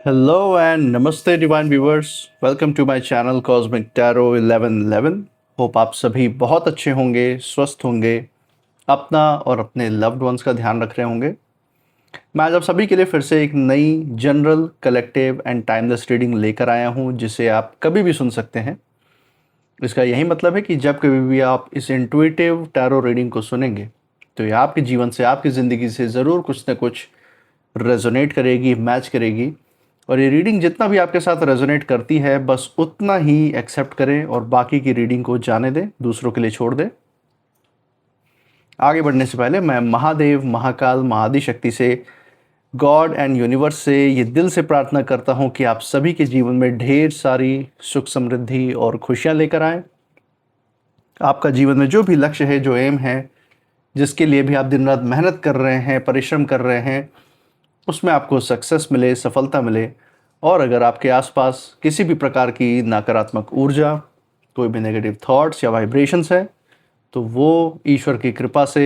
Hello and namaste divine viewers. Welcome to my channel Cosmic Tarot 1111. Hope आप सभी बहुत अच्छे होंगे, स्वस्थ होंगे, अपना और अपने लव्ड वंस का ध्यान रख रहे होंगे। मैं आज आप सभी के लिए फिर से एक नई general collective and timeless reading लेकर आया हूं, जिसे आप कभी भी सुन सकते हैं। इसका यही मतलब है कि जब कभी भी आप इस इंट्यूटिव टैरो रीडिंग को सुनेंगे तो ये आपके जीवन से, आपकी ज़िंदगी से ज़रूर कुछ ना कुछ रेजोनेट करेगी, मैच करेगी। और ये रीडिंग जितना भी आपके साथ रेजोनेट करती है, बस उतना ही एक्सेप्ट करें और बाकी की रीडिंग को जाने दें, दूसरों के लिए छोड़ दें। आगे बढ़ने से पहले मैं महादेव, महाकाल, महाआदिशक्ति से, गॉड एंड यूनिवर्स से ये दिल से प्रार्थना करता हूँ कि आप सभी के जीवन में ढेर सारी सुख, समृद्धि और खुशियाँ लेकर आएँ। आपका जीवन में जो भी लक्ष्य है, जो एम है, जिसके लिए भी आप दिन रात मेहनत कर रहे हैं, परिश्रम कर रहे हैं, उसमें आपको सक्सेस मिले, सफलता मिले। और अगर आपके आसपास किसी भी प्रकार की नकारात्मक ऊर्जा, कोई भी नेगेटिव थॉट्स या वाइब्रेशंस है, तो वो ईश्वर की कृपा से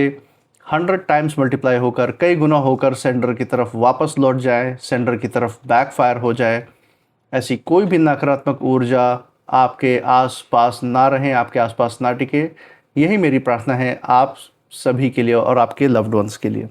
100 टाइम्स मल्टीप्लाई होकर, कई गुना होकर सेंडर की तरफ वापस लौट जाए, सेंडर की तरफ बैकफायर हो जाए। ऐसी कोई भी नकारात्मक ऊर्जा आपके आसपास ना रहे, आपके आसपास ना टिके। यही मेरी प्रार्थना है आप सभी के लिए और आपके लव्ड वंस के लिए।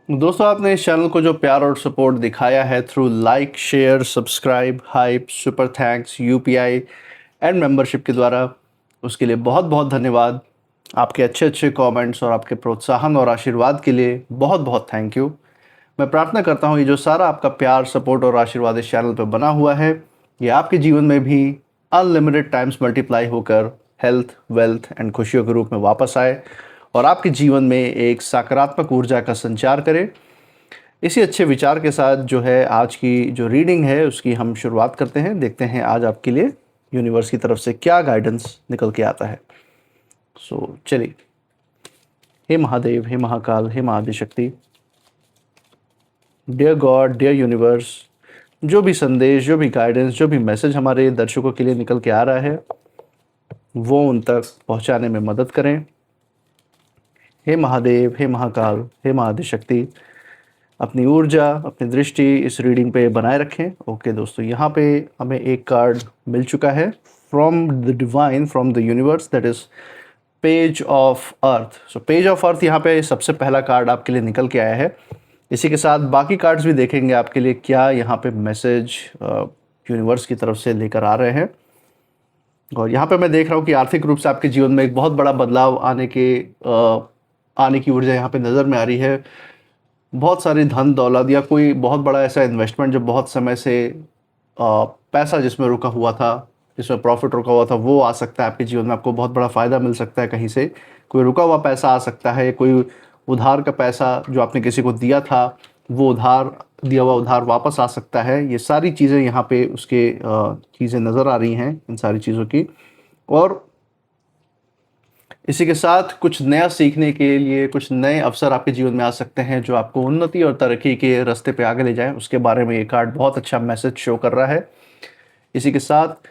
दोस्तों, आपने इस चैनल को जो प्यार और सपोर्ट दिखाया है through like, share, subscribe, hype, super thanks, UPI and membership के द्वारा, उसके लिए बहुत बहुत धन्यवाद। आपके अच्छे अच्छे कमेंट्स और आपके प्रोत्साहन और आशीर्वाद के लिए बहुत बहुत थैंक यू। मैं प्रार्थना करता हूँ ये जो सारा आपका प्यार, सपोर्ट और आशीर्वाद इस चैनल पर बना हुआ है, ये आपके जीवन में भी अनलिमिटेड टाइम्स मल्टीप्लाई होकर हेल्थ, वेल्थ एंड खुशियों के रूप में वापस आए और आपके जीवन में एक सकारात्मक ऊर्जा का संचार करे। इसी अच्छे विचार के साथ जो है आज की जो रीडिंग है उसकी हम शुरुआत करते हैं। देखते हैं आज आपके लिए यूनिवर्स की तरफ से क्या गाइडेंस निकल के आता है। चलिए। हे महादेव, हे महाकाल, हे महाआदिशक्ति, डियर गॉड, डियर यूनिवर्स, जो भी संदेश, जो भी गाइडेंस, जो भी मैसेज हमारे दर्शकों के लिए निकल के आ रहा है वो उन तक पहुंचाने में मदद करें। हे महादेव, हे महाकाल, हे महाआदिशक्ति, अपनी ऊर्जा, अपनी दृष्टि इस रीडिंग पे बनाए रखें। ओके दोस्तों, यहाँ पे हमें एक कार्ड मिल चुका है from the divine, from the universe, that is page of earth. So page of earth यहाँ पे सबसे पहला कार्ड आपके लिए निकल के आया है। इसी के साथ बाकी कार्ड्स भी देखेंगे आपके लिए क्या यहाँ पे मैसेज यूनिवर्स की तरफ से लेकर आ रहे हैं। और यहाँ पे मैं देख रहा हूँ कि आर्थिक रूप से आपके जीवन में एक बहुत बड़ा बदलाव आने की ऊर्जा यहाँ पे नज़र में आ रही है। बहुत सारी धन दौलत या कोई बहुत बड़ा ऐसा इन्वेस्टमेंट जो बहुत समय से पैसा जिसमें रुका हुआ था, जिसमें प्रॉफिट रुका हुआ था, वो आ सकता है आपके जीवन में। आपको बहुत बड़ा फ़ायदा मिल सकता है, कहीं से कोई रुका हुआ पैसा आ सकता है, कोई उधार का पैसा जो आपने किसी को दिया था वो दिया हुआ उधार वापस आ सकता है। ये सारी चीज़ें यहाँ पे उसके चीज़ें नज़र आ रही हैं, इन सारी चीज़ों की। और इसी के साथ कुछ नया सीखने के लिए कुछ नए अवसर आपके जीवन में आ सकते हैं जो आपको उन्नति और तरक्की के रास्ते पे आगे ले जाएं। उसके बारे में ये कार्ड बहुत अच्छा मैसेज शो कर रहा है। इसी के साथ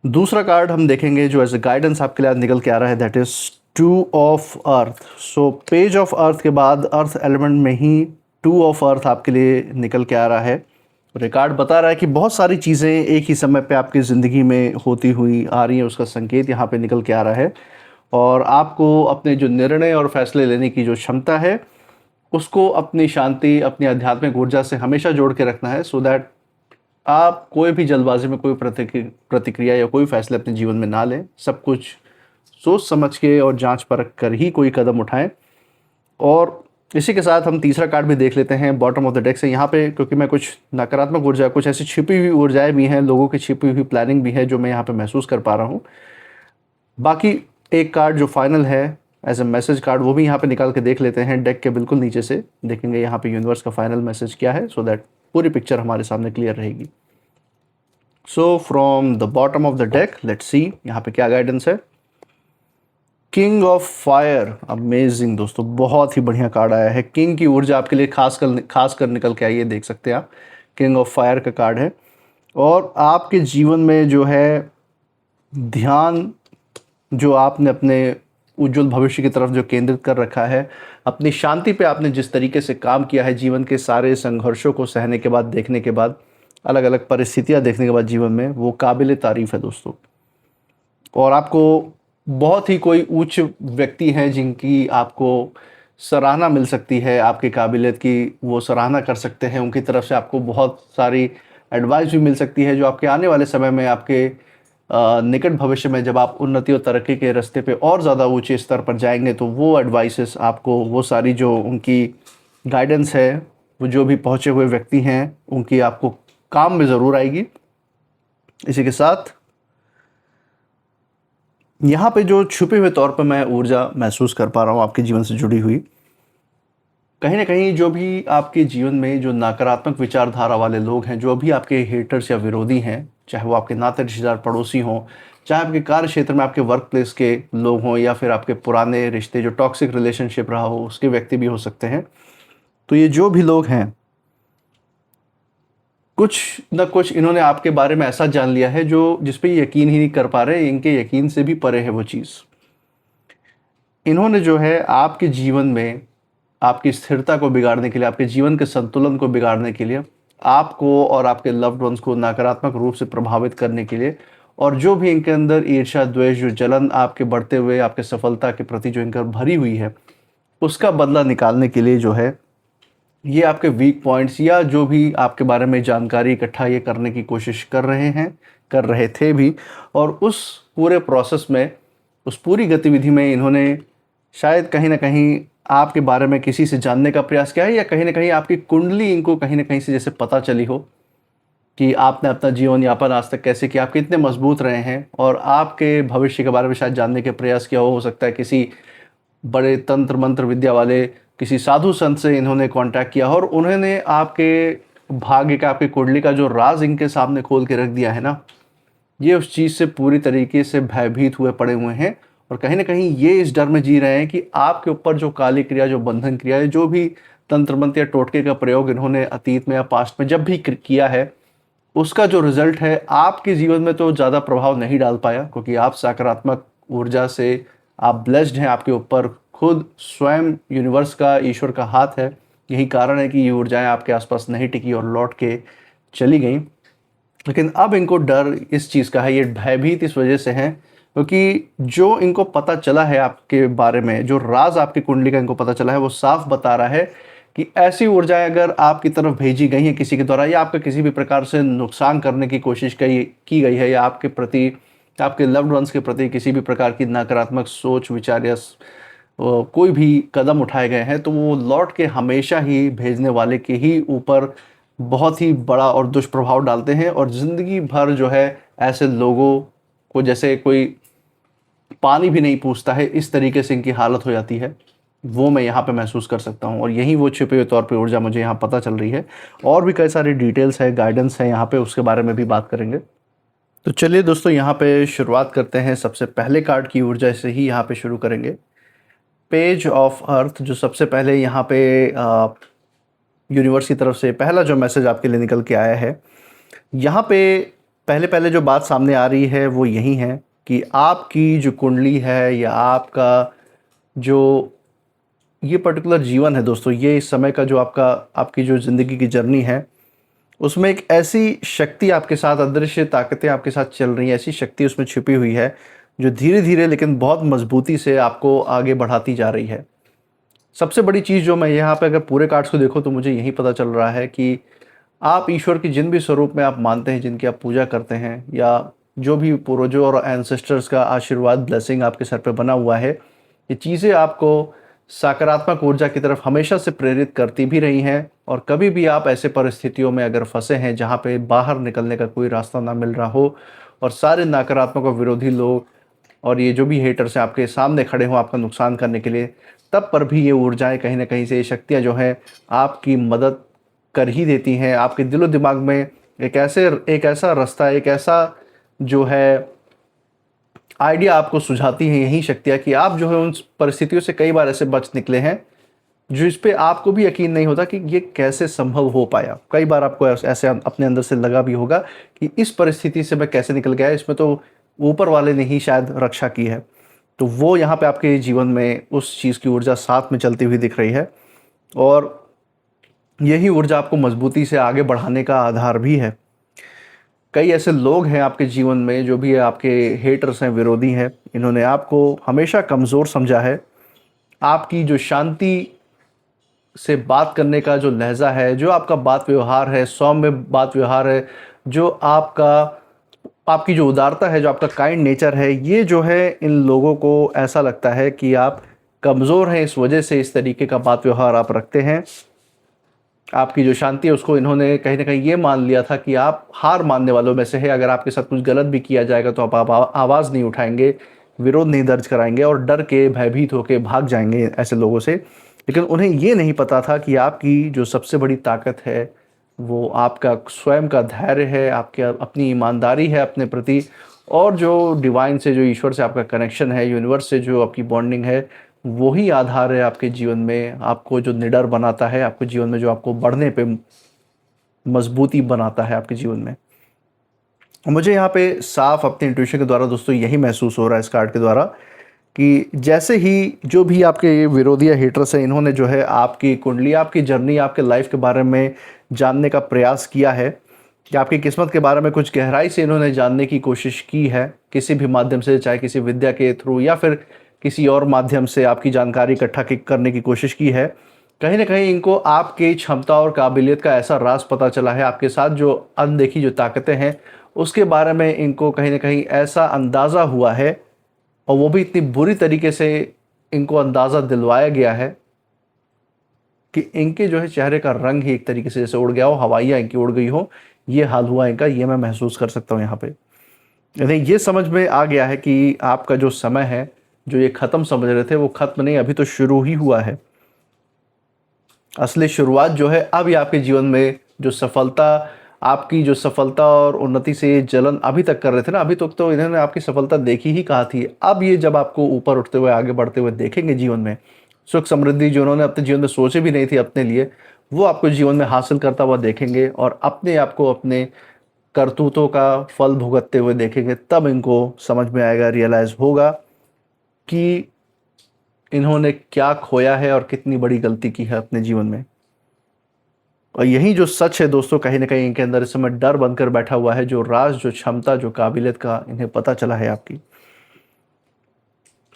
दूसरा कार्ड हम देखेंगे जो एज ए गाइडेंस आपके लिए आज निकल के आ रहा है, that is 2 of earth. So page of earth के बाद अर्थ एलिमेंट में ही 2 ऑफ अर्थ आपके लिए निकल के आ रहा है। और ये कार्ड बता रहा है कि बहुत सारी चीज़ें एक ही समय पे आपकी ज़िंदगी में होती हुई आ रही हैं, उसका संकेत यहाँ पे निकल के आ रहा है। और आपको अपने जो निर्णय और फैसले लेने की जो क्षमता है उसको अपनी शांति, अपनी आध्यात्मिक ऊर्जा से हमेशा जोड़ के रखना है, सो दैट आप कोई भी जल्दबाजी में कोई प्रतिक्रिया या कोई फैसले अपने जीवन में ना लें। सब कुछ सोच समझ के और जांच परख कर ही कोई कदम उठाएं। और इसी के साथ हम तीसरा कार्ड भी देख लेते हैं बॉटम ऑफ द डेक से। यहाँ पे क्योंकि मैं कुछ नकारात्मक ऊर्जा, कुछ ऐसी छिपी हुई ऊर्जाएं भी हैं, लोगों की छिपी हुई प्लानिंग भी है जो मैं यहाँ पे महसूस कर पा रहा हूँ। बाकी एक कार्ड जो फाइनल है एज ए मैसेज कार्ड, वो भी यहाँ पे निकाल के देख लेते हैं। डेक के बिल्कुल नीचे से देखेंगे यहाँ पे यूनिवर्स का फाइनल मैसेज क्या है, सो दैट पूरी पिक्चर हमारे सामने क्लियर रहेगी। So from the bottom of the deck let's see यहाँ पे क्या गाइडेंस है। किंग ऑफ फायर, अमेजिंग दोस्तों, बहुत ही बढ़िया कार्ड आया है। किंग की ऊर्जा आपके लिए खास कर निकल के आई है, देख सकते हैं आप। किंग ऑफ फायर का कार्ड है। और आपके जीवन में जो है ध्यान, जो आपने अपने उज्जवल भविष्य की तरफ जो केंद्रित कर रखा है, अपनी शांति पे आपने जिस तरीके से काम किया है, जीवन के सारे संघर्षों को सहने के बाद, देखने के बाद, अलग अलग परिस्थितियां देखने के बाद जीवन में, वो काबिल तारीफ है दोस्तों। और आपको बहुत ही कोई उच्च व्यक्ति हैं जिनकी आपको सराहना मिल सकती है, आपकी काबिलियत की वो सराहना कर सकते हैं, उनकी तरफ से आपको बहुत सारी एडवाइस भी मिल सकती है, जो आपके आने वाले समय में, आपके निकट भविष्य में, जब आप उन्नति और तरक्की के रास्ते पे और ज़्यादा ऊंचे स्तर पर जाएंगे, तो वो एडवाइसेस आपको, वो सारी जो उनकी गाइडेंस है, वो जो भी पहुँचे हुए व्यक्ति हैं, उनकी आपको काम में ज़रूर आएगी। इसी के साथ यहाँ पे जो छुपे हुए तौर पर मैं ऊर्जा महसूस कर पा रहा हूँ आपके जीवन से जुड़ी हुई, कहीं ना कहीं जो भी आपके जीवन में जो नकारात्मक विचारधारा वाले लोग हैं, जो भी आपके हेटर्स या विरोधी हैं, चाहे वो आपके नाते रिश्तेदार पड़ोसी हों, चाहे आपके कार्य क्षेत्र में आपके वर्क प्लेस के लोग हों, या फिर आपके पुराने रिश्ते जो टॉक्सिक रिलेशनशिप रहा हो उसके व्यक्ति भी हो सकते हैं। तो ये जो भी लोग हैं, कुछ न कुछ इन्होंने आपके बारे में ऐसा जान लिया है जो जिस पे यकीन ही नहीं कर पा रहे, इनके यकीन से भी परे है वो चीज़। इन्होंने जो है आपके जीवन में आपकी स्थिरता को बिगाड़ने के लिए, आपके जीवन के संतुलन को बिगाड़ने के लिए, आपको और आपके लव्ड वंस को नकारात्मक रूप से प्रभावित करने के लिए, और जो भी इनके अंदर ईर्ष्या, द्वेष, जो जलन आपके बढ़ते हुए आपके सफलता के प्रति जो इनका भरी हुई है, उसका बदला निकालने के लिए जो है, ये आपके वीक पॉइंट्स या जो भी आपके बारे में जानकारी इकट्ठा ये करने की कोशिश कर रहे हैं, कर रहे थे भी। और उस पूरे प्रोसेस में, उस पूरी गतिविधि में इन्होंने शायद कहीं ना कहीं आपके बारे में किसी से जानने का प्रयास किया है, या कहीं ना कहीं आपकी कुंडली इनको कहीं ना कहीं से जैसे पता चली हो कि आपने अपना जीवन यापन आज तक कैसे किया, आप कितने मजबूत रहे हैं, और आपके भविष्य के बारे में शायद जानने के प्रयास किया हो सकता है किसी बड़े तंत्र मंत्र विद्या वाले किसी साधु संत से इन्होंने कांटेक्ट किया, और उन्होंने आपके भाग्य का, आपकी कुंडली का जो राज इनके सामने खोल के रख दिया है ना, ये उस चीज़ से पूरी तरीके से भयभीत हुए पड़े हुए हैं। और कहीं ना कहीं ये इस डर में जी रहे हैं कि आपके ऊपर जो काली क्रिया, जो बंधन क्रिया है, जो भी तंत्र मंत्र या टोटके का प्रयोग इन्होंने अतीत में या पास्ट में जब भी किया है, उसका जो रिजल्ट है आपके जीवन में तो ज़्यादा प्रभाव नहीं डाल पाया, क्योंकि आप सकारात्मक ऊर्जा से आप ब्लेस्ड हैं। आपके ऊपर खुद स्वयं यूनिवर्स का, ईश्वर का हाथ है। यही कारण है कि ये ऊर्जाएं आपके आसपास नहीं टिकी और लौट के चली गई। लेकिन अब इनको डर इस चीज़ का है, ये भयभीत इस वजह से हैं क्योंकि जो इनको पता चला है आपके बारे में, जो राज आपकी कुंडली का इनको पता चला है, वो साफ बता रहा है कि ऐसी ऊर्जाएं अगर आपकी तरफ भेजी गई हैं किसी के द्वारा, या आपका किसी भी प्रकार से नुकसान करने की कोशिश की गई है, या आपके प्रति, आपके लव्ड वंस के प्रति किसी भी प्रकार की नकारात्मक सोच विचार या कोई भी कदम उठाए गए हैं, तो वो लौट के हमेशा ही भेजने वाले के ही ऊपर बहुत ही बड़ा और दुष्प्रभाव डालते हैं। और ज़िंदगी भर जो है ऐसे लोगों को जैसे कोई पानी भी नहीं पूछता है, इस तरीके से इनकी हालत हो जाती है, वो मैं यहाँ पे महसूस कर सकता हूँ। और यही वो छिपे हुए तौर पे ऊर्जा मुझे यहाँ पता चल रही है। और भी कई सारी डिटेल्स है, गाइडेंस है यहाँ पे, उसके बारे में भी बात करेंगे। तो चलिए दोस्तों, यहाँ पे शुरुआत करते हैं सबसे पहले कार्ड की ऊर्जा से ही यहाँ पे शुरू करेंगे। पेज ऑफ अर्थ, जो सबसे पहले यहाँ पे यूनिवर्स की तरफ से पहला जो मैसेज आपके लिए निकल के आया है, यहाँ पे पहले पहले जो बात सामने आ रही है वो यही है कि आपकी जो कुंडली है, या आपका जो ये पर्टिकुलर जीवन है दोस्तों, ये इस समय का जो आपकी जो ज़िंदगी की जर्नी है, उसमें एक ऐसी शक्ति आपके साथ, अदृश्य ताकतें आपके साथ चल रही हैं, ऐसी शक्ति उसमें छिपी हुई है जो धीरे धीरे लेकिन बहुत मजबूती से आपको आगे बढ़ाती जा रही है। सबसे बड़ी चीज़ जो मैं यहाँ पे अगर पूरे कार्ड्स को देखो तो मुझे यही पता चल रहा है कि आप ईश्वर की जिन भी स्वरूप में आप मानते हैं, जिनकी आप पूजा करते हैं, या जो भी पूर्वजों और एंसेस्टर्स का आशीर्वाद, ब्लेसिंग आपके सर पे बना हुआ है, ये चीज़ें आपको सकारात्मक ऊर्जा की तरफ हमेशा से प्रेरित करती भी रही हैं। और कभी भी आप ऐसे परिस्थितियों में अगर फंसे हैं जहाँ पे बाहर निकलने का कोई रास्ता ना मिल रहा हो, और सारे नकारात्मक और विरोधी लोग और ये जो भी हेटर्स हैं आपके सामने खड़े हों आपका नुकसान करने के लिए, तब पर भी ये ऊर्जाएं कहीं ना कहीं से, ये शक्तियाँ जो हैं आपकी मदद कर ही देती हैं। आपके दिलो दिमाग में एक ऐसा रास्ता, एक ऐसा जो है आइडिया आपको सुझाती है यही शक्तियाँ कि आप जो है उन परिस्थितियों से कई बार ऐसे बच निकले हैं जो इस पे आपको भी यकीन नहीं होता कि ये कैसे संभव हो पाया। कई बार आपको ऐसे अपने अंदर से लगा भी होगा कि इस परिस्थिति से मैं कैसे निकल गया, इसमें तो ऊपर वाले ने ही शायद रक्षा की है। तो वो यहाँ पे आपके जीवन में उस चीज़ की ऊर्जा साथ में चलती हुई दिख रही है और यही ऊर्जा आपको मजबूती से आगे बढ़ाने का आधार भी है। कई ऐसे लोग हैं आपके जीवन में जो भी आपके हेटर्स हैं, विरोधी हैं, इन्होंने आपको हमेशा कमज़ोर समझा है। आपकी जो शांति से बात करने का जो लहज़ा है, जो आपका बात व्यवहार है, सौम्य बात व्यवहार है, जो आपकी जो उदारता है, जो आपका काइंड नेचर है, ये जो है इन लोगों को ऐसा लगता है कि आप कमज़ोर हैं, इस वजह से इस तरीके का बात व्यवहार आप रखते हैं। आपकी जो शांति है उसको इन्होंने कहीं न कहीं ये मान लिया था कि आप हार मानने वालों में से हैं। अगर आपके साथ कुछ गलत भी किया जाएगा तो आप आवाज़ नहीं उठाएँगे, विरोध नहीं दर्ज कराएँगे और डर के, भयभीत होके भाग जाएँगे ऐसे लोगों से। लेकिन उन्हें ये नहीं पता था कि आपकी जो सबसे बड़ी ताकत है, वो आपका स्वयं का धैर्य है, आपकी अपनी ईमानदारी है अपने प्रति और जो डिवाइन से, जो ईश्वर से आपका कनेक्शन है, यूनिवर्स से जो आपकी बॉन्डिंग है, वही आधार है आपके जीवन में, आपको जो निडर बनाता है, आपके जीवन में जो आपको बढ़ने पे मजबूती बनाता है आपके जीवन में। मुझे यहाँ पे साफ अपने इंट्यूशन के द्वारा दोस्तों यही महसूस हो रहा है इस कार्ड के द्वारा कि जैसे ही जो भी आपके ये विरोधी या हेटर्स हैं, इन्होंने जो है आपकी कुंडली, आपकी जर्नी, आपके लाइफ के बारे में जानने का प्रयास किया है कि आपकी किस्मत के बारे में कुछ गहराई से इन्होंने जानने की कोशिश की है, किसी भी माध्यम से, चाहे किसी विद्या के थ्रू या फिर किसी और माध्यम से आपकी जानकारी इकट्ठा करने की कोशिश की है। कहीं न कहीं इनको आपकी क्षमता और काबिलियत का ऐसा राज़ पता चला है, आपके साथ जो अनदेखी जो ताकतें हैं, उसके बारे में इनको कहीं न कहीं ऐसा अंदाज़ा हुआ है और वो भी इतनी बुरी तरीके से इनको अंदाज़ा दिलवाया गया है कि इनके जो है चेहरे का रंग ही एक तरीके से जैसे उड़ गया हो, हवाइयाँ इनकी उड़ गई हो, ये हाल हुआ इनका, ये मैं महसूस कर सकता हूँ यहाँ पे। यानी ये समझ में आ गया है कि आपका जो समय है, जो ये ख़त्म समझ रहे थे, वो ख़त्म नहीं, अभी तो शुरू ही हुआ है। असली शुरुआत जो है अब ये आपके जीवन में जो सफलता, आपकी जो सफलता और उन्नति से ये जलन अभी तक कर रहे थे ना, अभी तक तो इन्होंने आपकी सफलता देखी ही कहाँ थी। अब ये जब आपको ऊपर उठते हुए, आगे बढ़ते हुए देखेंगे जीवन में, सुख समृद्धि जो उन्होंने अपने जीवन में सोचे भी नहीं थी अपने लिए, वो आपको जीवन में हासिल करता हुआ देखेंगे और अपने आप को अपने करतूतों का फल भुगतते हुए देखेंगे। तब इनको समझ में आएगा, रियलाइज़ होगा कि इन्होंने क्या खोया है और कितनी बड़ी गलती की है अपने जीवन में। और यही जो सच है दोस्तों, कहीं न कहीं इनके अंदर इस समय डर बनकर बैठा हुआ है, जो राज़, जो क्षमता, जो काबिलियत का इन्हें पता चला है आपकी।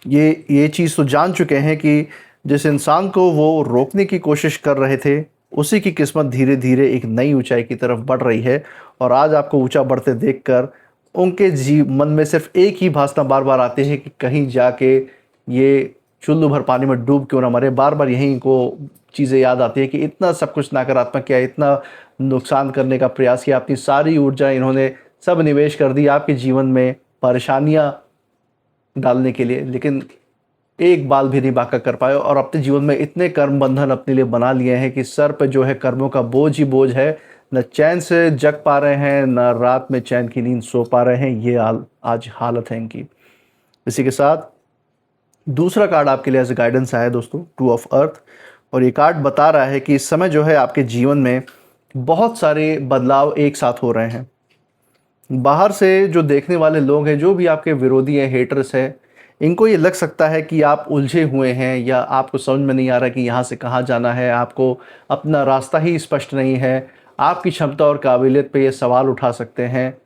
ये चीज़ तो जान चुके हैं कि जिस इंसान को वो रोकने की कोशिश कर रहे थे, उसी की किस्मत धीरे-धीरे एक नई ऊँचाई की तरफ बढ़ रही है और आज आपको ऊँचा बढ़ते देखकर उनके मन में सिर्फ़ एक ही भासना बार-बार आती है कि कहीं जाके ये चुल्लू भर पानी में डूब क्यों ना मरे। बार-बार यही इनको चीज़ें याद आती है कि इतना सब कुछ नकारात्मक किया, इतना नुकसान करने का प्रयास किया, अपनी सारी ऊर्जा इन्होंने सब निवेश कर दी आपके जीवन में परेशानियाँ डालने के लिए, लेकिन एक बाल भी नहीं बांका कर पाए और अपने जीवन में इतने कर्म बंधन अपने लिए बना लिए हैं कि सर पे जो है कर्मों का बोझ ही बोझ है। न चैन से जग पा रहे हैं, न रात में चैन की नींद सो पा रहे हैं। ये आज हालत है इनकी। इसी के साथ दूसरा कार्ड आपके लिए एज ए गाइडेंस आया है दोस्तों, टू ऑफ अर्थ। और ये कार्ड बता रहा है कि इस समय जो है आपके जीवन में बहुत सारे बदलाव एक साथ हो रहे हैं। बाहर से जो देखने वाले लोग हैं, जो भी आपके विरोधी हैं, हेटर्स हैं, इनको ये लग सकता है कि आप उलझे हुए हैं या आपको समझ में नहीं आ रहा कि यहाँ से कहाँ जाना है, आपको अपना रास्ता ही स्पष्ट नहीं है। आपकी क्षमता और काबिलियत पे ये सवाल उठा सकते हैं,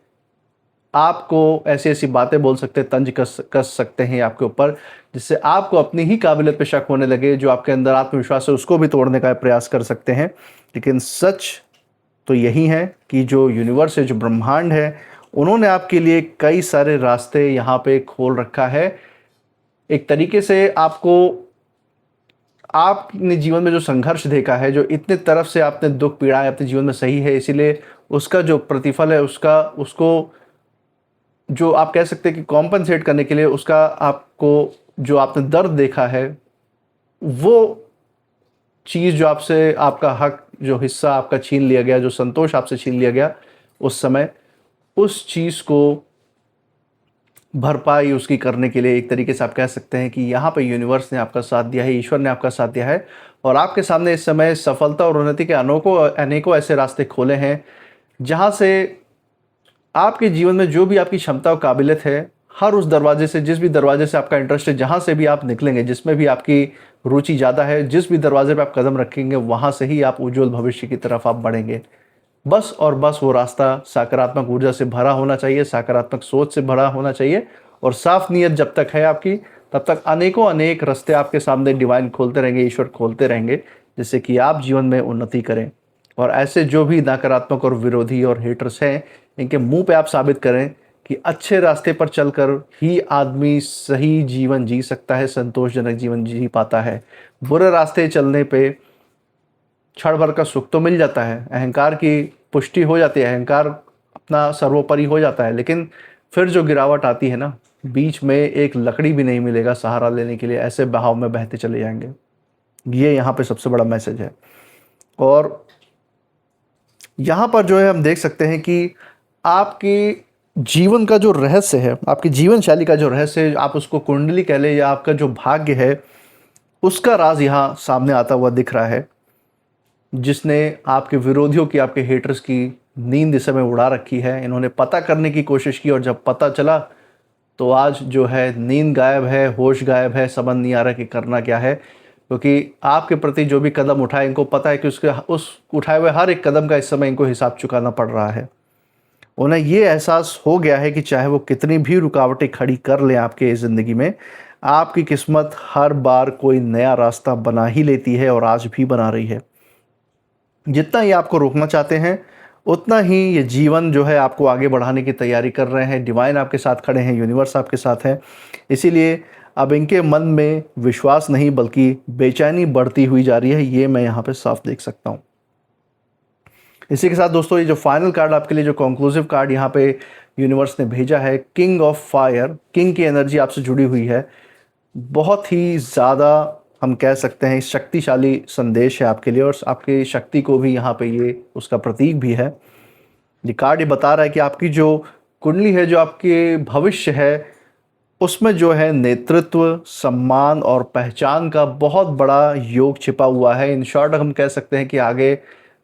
आपको ऐसी-ऐसी बातें बोल सकते हैं, तंज कस सकते हैं आपके ऊपर, जिससे आपको अपनी ही काबिलियत पे शक होने लगे। जो आपके अंदर आत्मविश्वास है उसको भी तोड़ने का प्रयास कर सकते हैं। लेकिन सच तो यही है कि जो यूनिवर्स है, जो ब्रह्मांड है, उन्होंने आपके लिए कई सारे रास्ते यहाँ पे खोल रखा है। एक तरीके से आपने जीवन में जो संघर्ष देखा है, जो इतने तरफ से आपने दुख पीड़ाएँ अपने जीवन में सही है, इसीलिए उसका जो प्रतिफल है, उसको जो आप कह सकते हैं कि कॉम्पेंसेट करने के लिए, उसका आपको जो आपने दर्द देखा है, वो चीज़ जो आपसे, आपका हक, जो हिस्सा आपका छीन लिया गया, जो संतोष आपसे छीन लिया गया उस समय, उस चीज़ को भरपाई उसकी करने के लिए एक तरीके से आप कह सकते हैं कि यहाँ पे यूनिवर्स ने आपका साथ दिया है, ईश्वर ने आपका साथ दिया है और आपके सामने इस समय सफलता और उन्नति के अनेकों ऐसे रास्ते खोले हैं जहाँ से आपके जीवन में जो भी आपकी क्षमता और काबिलियत है, हर उस दरवाजे से, जिस भी दरवाजे से आपका इंटरेस्ट है, जहाँ से भी आप निकलेंगे, जिसमें भी आपकी रुचि ज़्यादा है, जिस भी दरवाजे पे आप कदम रखेंगे, वहाँ से ही आप उज्जवल भविष्य की तरफ आप बढ़ेंगे। बस और बस वो रास्ता सकारात्मक ऊर्जा से भरा होना चाहिए, सकारात्मक सोच से भरा होना चाहिए और साफ नीयत जब तक है आपकी, तब तक अनेकों अनेक रास्ते आपके सामने डिवाइन खोलते रहेंगे, ईश्वर खोलते रहेंगे, जिससे कि आप जीवन में उन्नति करें। और ऐसे जो भी नकारात्मक और विरोधी और हेटर्स हैं, इनके मुंह पे आप साबित करें कि अच्छे रास्ते पर चलकर ही आदमी सही जीवन जी सकता है, संतोषजनक जीवन जी पाता है। बुरे रास्ते चलने पे क्षण भर का सुख तो मिल जाता है, अहंकार की पुष्टि हो जाती है, अहंकार अपना सर्वोपरि हो जाता है, लेकिन फिर जो गिरावट आती है ना, बीच में एक लकड़ी भी नहीं मिलेगा सहारा लेने के लिए, ऐसे बहाव में बहते चले जाएंगे। ये यहाँ पे सबसे बड़ा मैसेज है। और यहाँ पर जो है हम देख सकते हैं कि आपके जीवन का जो रहस्य है, आपकी जीवन शैली का जो रहस्य है, आप उसको कुंडली कह लें या आपका जो भाग्य है, उसका राज यहाँ सामने आता हुआ दिख रहा है, जिसने आपके विरोधियों की, आपके हेटर्स की नींद इस समय उड़ा रखी है। इन्होंने पता करने की कोशिश की और जब पता चला तो आज जो है नींद गायब है, होश गायब है, समझ नहीं आ रहा कि करना क्या है, क्योंकि आपके प्रति जो भी कदम उठाए, इनको पता है कि उस उठाए हुए हर एक कदम का इस समय इनको हिसाब चुकाना पड़ रहा है। उन्हें ये एहसास हो गया है कि चाहे वो कितनी भी रुकावटें खड़ी कर लें आपके ज़िंदगी में, आपकी किस्मत हर बार कोई नया रास्ता बना ही लेती है और आज भी बना रही है। जितना ये आपको रोकना चाहते हैं, उतना ही ये जीवन जो है आपको आगे बढ़ाने की तैयारी कर रहे हैं। डिवाइन आपके साथ खड़े हैं, यूनिवर्स आपके साथ है। इसीलिए अब इनके मन में विश्वास नहीं बल्कि बेचैनी बढ़ती हुई जा रही है, ये मैं यहाँ पे साफ देख सकता हूँ। इसी के साथ दोस्तों, ये जो फाइनल कार्ड आपके लिए, जो कंक्लूसिव कार्ड यहाँ पे यूनिवर्स ने भेजा है, किंग ऑफ फायर, किंग की एनर्जी आपसे जुड़ी हुई है। बहुत ही ज़्यादा हम कह सकते हैं शक्तिशाली संदेश है आपके लिए और आपकी शक्ति को भी यहाँ पे ये उसका प्रतीक भी है। ये कार्ड ये बता रहा है कि आपकी जो कुंडली है, जो आपके भविष्य है, उसमें जो है नेतृत्व, सम्मान और पहचान का बहुत बड़ा योग छिपा हुआ है। इन शॉर्ट हम कह सकते हैं कि आगे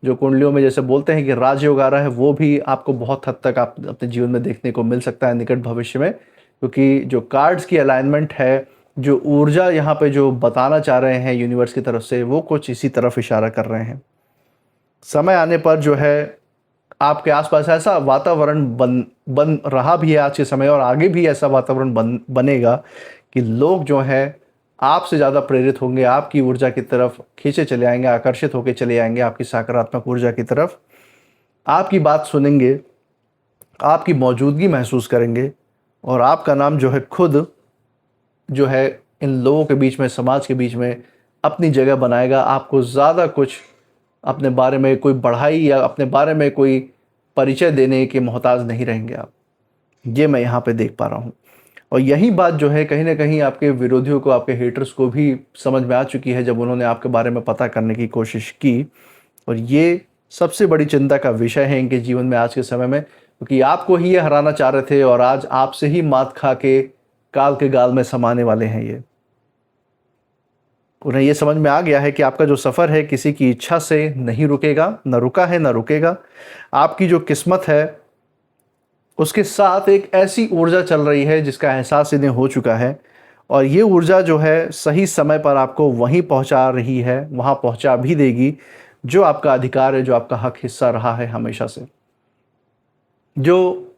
जो कुंडलियों में जैसे बोलते हैं कि राजयोग आ रहा है, वो भी आपको बहुत हद तक आप अपने जीवन में देखने को मिल सकता है निकट भविष्य में, क्योंकि जो कार्ड्स की अलाइनमेंट है, जो ऊर्जा यहाँ पे जो बताना चाह रहे हैं यूनिवर्स की तरफ से, वो कुछ इसी तरफ इशारा कर रहे हैं। समय आने पर जो है आपके आसपास ऐसा वातावरण बन रहा भी है आज के समय, और आगे भी ऐसा वातावरण बनेगा कि लोग जो है आपसे ज़्यादा प्रेरित होंगे, आपकी ऊर्जा की तरफ खींचे चले आएंगे, आकर्षित होकर चले आएंगे आपकी सकारात्मक ऊर्जा की तरफ, आपकी बात सुनेंगे, आपकी मौजूदगी महसूस करेंगे और आपका नाम जो है खुद जो है इन लोगों के बीच में, समाज के बीच में अपनी जगह बनाएगा। आपको ज़्यादा कुछ अपने बारे में कोई बढ़ाई या अपने बारे में कोई परिचय देने के मोहताज नहीं रहेंगे आप। ये मैं यहाँ पे देख पा रहा हूँ और यही बात जो है कहीं ना कहीं आपके विरोधियों को, आपके हेटर्स को भी समझ में आ चुकी है जब उन्होंने आपके बारे में पता करने की कोशिश की। और ये सबसे बड़ी चिंता का विषय है इनके जीवन में आज के समय में, क्योंकि आपको ही ये हराना चाह रहे थे और आज आपसे ही मात खा के काल के गाल में समाने वाले हैं ये। उन्हें ये समझ में आ गया है कि आपका जो सफ़र है किसी की इच्छा से नहीं रुकेगा, न रुका है न रुकेगा। आपकी जो किस्मत है उसके साथ एक ऐसी ऊर्जा चल रही है जिसका एहसास इन्हें हो चुका है और ये ऊर्जा जो है सही समय पर आपको वहीं पहुंचा रही है, वहां पहुंचा भी देगी जो आपका अधिकार है, जो आपका हक हिस्सा रहा है हमेशा से। जो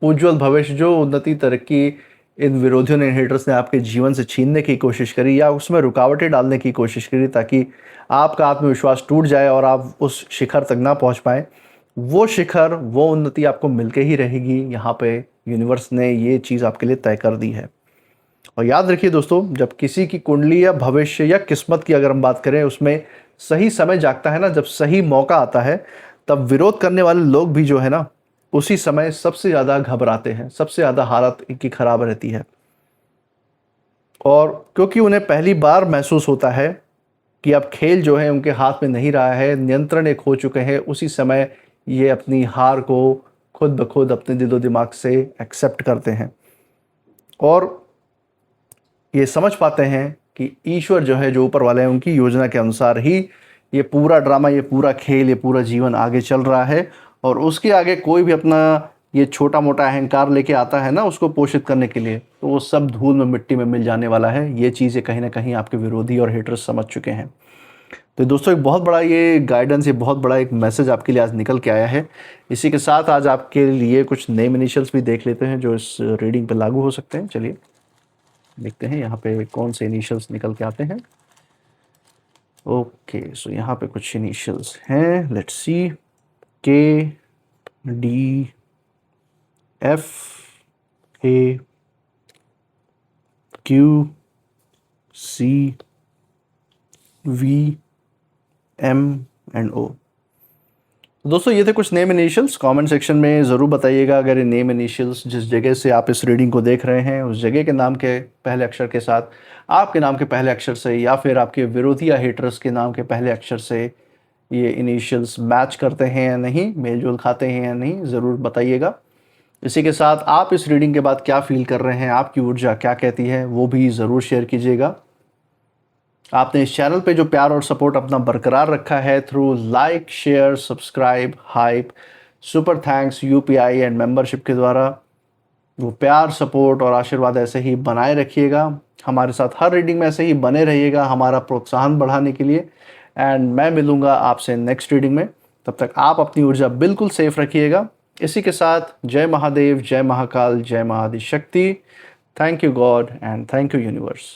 उज्जवल भविष्य, जो उन्नति, तरक्की इन विरोधियों ने, हेटर्स ने आपके जीवन से छीनने की कोशिश करी या उसमें रुकावटें डालने की कोशिश करी ताकि आपका आत्मविश्वास टूट जाए और आप उस शिखर तक ना पहुंच पाए, वो शिखर, वो उन्नति आपको मिलके ही रहेगी। यहाँ पे यूनिवर्स ने ये चीज़ आपके लिए तय कर दी है। और याद रखिए दोस्तों, जब किसी की कुंडली या भविष्य या किस्मत की अगर हम बात करें, उसमें सही समय जागता है ना, जब सही मौका आता है, तब विरोध करने वाले लोग भी जो है ना, उसी समय सबसे ज़्यादा घबराते हैं, सबसे ज़्यादा हालत इनकी ख़राब रहती है। और क्योंकि उन्हें पहली बार महसूस होता है कि अब खेल जो है उनके हाथ में नहीं रहा है, नियंत्रण एक खो चुके हैं, उसी समय ये अपनी हार को खुद ब खुद अपने दिलो दिमाग से एक्सेप्ट करते हैं। और ये समझ पाते हैं कि ईश्वर जो है, जो ऊपर वाले हैं, उनकी योजना के अनुसार ही ये पूरा ड्रामा, ये पूरा खेल, ये पूरा जीवन आगे चल रहा है। और उसके आगे कोई भी अपना ये छोटा मोटा अहंकार लेके आता है ना उसको पोषित करने के लिए, तो वो सब धूल में मिट्टी में मिल जाने वाला है। ये चीज़ें कहीं ना कहीं आपके विरोधी और हेटर्स समझ चुके हैं। तो दोस्तों एक बहुत बड़ा ये गाइडेंस, ये बहुत बड़ा एक मैसेज आपके लिए आज निकल के आया है। इसी के साथ आज आपके लिए कुछ नेम इनिशियल्स भी देख लेते हैं जो इस रीडिंग पे लागू हो सकते हैं। चलिए देखते हैं यहाँ पे कौन से इनिशियल्स निकल के आते हैं। ओके, सो यहाँ पे कुछ इनिशियल्स हैं, let's see. K, D, F, A, Q, C, V, M and O. दोस्तों ये थे कुछ नेम इनिशियल्स। कमेंट सेक्शन में ज़रूर बताइएगा अगर ये नेम इनिशियल्स जिस जगह से आप इस रीडिंग को देख रहे हैं उस जगह के नाम के पहले अक्षर के साथ, आपके नाम के पहले अक्षर से, या फिर आपके विरोधी या हेटर्स के नाम के पहले अक्षर से ये इनिशियल्स मैच करते हैं या नहीं, मेलजोल खाते हैं या नहीं, ज़रूर बताइएगा। इसी के साथ आप इस रीडिंग के बाद क्या फील कर रहे हैं, आपकी ऊर्जा क्या कहती है, वो भी ज़रूर शेयर कीजिएगा। आपने इस चैनल पे जो प्यार और सपोर्ट अपना बरकरार रखा है through like, share, subscribe, hype, super thanks, UPI and membership के द्वारा, वो प्यार, सपोर्ट और आशीर्वाद ऐसे ही बनाए रखिएगा। हमारे साथ हर रीडिंग में ऐसे ही बने रहिएगा हमारा प्रोत्साहन बढ़ाने के लिए। एंड मैं मिलूँगा आपसे नेक्स्ट रीडिंग में। तब तक आप अपनी ऊर्जा बिल्कुल सेफ रखिएगा। इसी के साथ जय महादेव, जय महाकाल, जय Mahaadishakti. Thank you God and thank you universe.